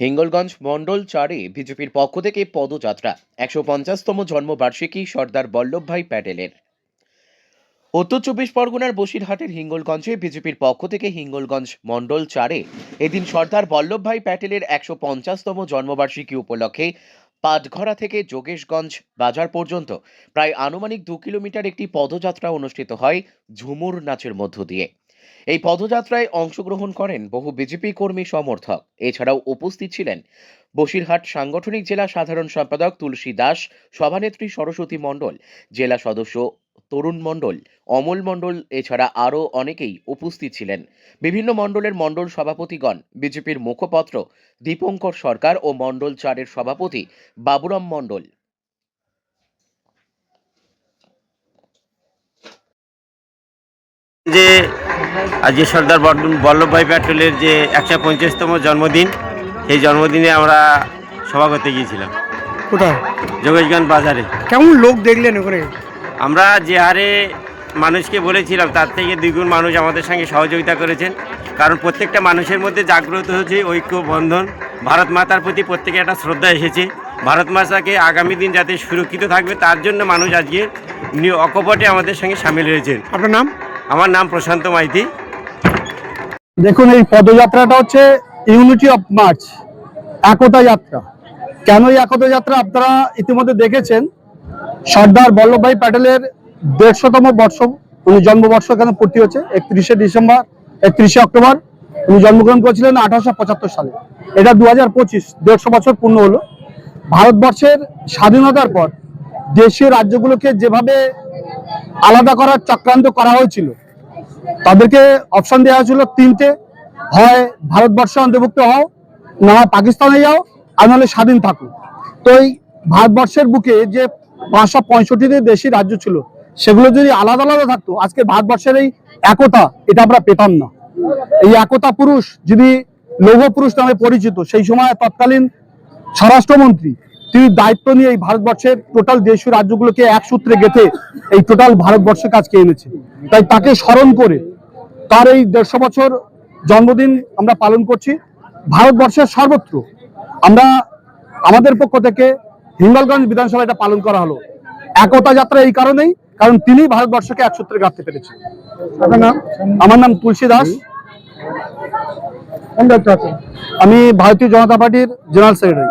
হিঙ্গলগঞ্জ মণ্ডল 4-এ বিজেপির পক্ষ থেকে পদযাত্রা 150তম জন্মবার্ষিকী সর্দার বল্লভভাই প্যাটেলের। উত্তর চব্বিশ পরগনার বসিরহাটের হিঙ্গলগঞ্জে বিজেপির পক্ষ থেকে হিঙ্গলগঞ্জ মণ্ডল 4-এ এদিন সর্দার বল্লভভাই প্যাটেলের 150তম জন্মবার্ষিকী উপলক্ষে পাটঘরা থেকে যোগেশগঞ্জ বাজার পর্যন্ত প্রায় আনুমানিক 2 কিলোমিটার একটি পদযাত্রা অনুষ্ঠিত হয় ঝুমুর নাচের মধ্য দিয়ে। এই পদযাত্রায় অংশগ্রহণ করেন বহু বিজেপি কর্মী সমর্থক। এছাড়াও উপস্থিত ছিলেন বসিরহাট সাংগঠনিক জেলা সাধারণ সম্পাদক তুলসী দাস, সভানেত্রী সরস্বতী মণ্ডল, জেলা সদস্য তরুণ মণ্ডল, অমল মণ্ডল, এছাড়া আরও অনেকেই উপস্থিত ছিলেন। বিভিন্ন মণ্ডলের মণ্ডল সভাপতিগণ, বিজেপির মুখপাত্র দীপঙ্কর সরকার ও মণ্ডল 4-এর সভাপতি বাবুরাম মণ্ডল। যে আজকে সর্দার বল্লভভাই প্যাটেলের যে 150তম জন্মদিন, সেই জন্মদিনে আমরা সভা করতে গিয়েছিলাম। কোথায়? যোগেশগঞ্জ বাজারে। কেমন লোক দেখলেন ওখানে? আমরা যে হারে মানুষকে বলেছিলাম তার থেকে দ্বিগুণ মানুষ আমাদের সঙ্গে সহযোগিতা করেছেন। কারণ প্রত্যেকটা মানুষের মধ্যে জাগ্রত হচ্ছে ঐক্য, বন্ধন, ভারত মাতার প্রতি প্রত্যেকে একটা শ্রদ্ধা এসেছে। ভারত মাতাকে আগামী দিন যাতে সুরক্ষিত থাকবে তার জন্য মানুষ আজকে অকপটে আমাদের সঙ্গে সামিল হয়েছেন। আপনার নাম? আমার নাম প্রশান্ত মাইতি। দেখুন, এই পদযাত্রাটা হচ্ছে ইউনিটি অফ মার্চ, একতা যাত্রা। কেন এই একতা যাত্রা আপনারা ইতিমধ্যে দেখেছেন। সর্দার বল্লভভাই প্যাটেলের 150তম বর্ষ, উনি জন্মবর্ষ এখানে পূর্তি হচ্ছে 31শে অক্টোবর। উনি জন্মগ্রহণ করেছিলেন 1875 সালে। এটা 2025, 150 বছর পূর্ণ হলো। ভারতবর্ষের স্বাধীনতার পর দেশীয় রাজ্যগুলোকে যেভাবে আলাদা করার চক্রান্ত করা হয়েছিল, তাদেরকে অপশন দেওয়া হয়েছিল 3টে, হয় ভারতবর্ষে অন্তর্ভুক্ত হও, না পাকিস্তানে যাও, আর নাহলে স্বাধীন থাকো। তো এই ভারতবর্ষের বুকে যে 565টি দেশি রাজ্য ছিল, সেগুলো যদি আলাদা আলাদা থাকতো, আজকে ভারতবর্ষের এই একতা এটা আমরা পেতাম না। এই একতা পুরুষ, যিনি লৌহ পুরুষ নামে পরিচিত, সেই সময় তৎকালীন স্বরাষ্ট্রমন্ত্রী, তিনি দায়িত্ব নিয়ে এই ভারতবর্ষের টোটাল দেশীয় রাজ্যগুলোকে এক সূত্রে গেঁথে এই টোটাল ভারতবর্ষের কাজকে এনেছে। তাই তাকে স্মরণ করে তার এই 150 বছর জন্মদিন আমরা পালন করছি ভারতবর্ষের সর্বত্র। আমরা আমাদের পক্ষ থেকে হিঙ্গলগঞ্জ বিধানসভা এটা পালন করা হলো। একতা যাত্রা এই কারণেই, কারণ তিনি ভারতবর্ষকে এক সূত্রে গাঁথতে পেরেছেন। আমার নাম তুলসী দাস, আমি ভারতীয় জনতা পার্টির জেনারেল সেক্রেটারি।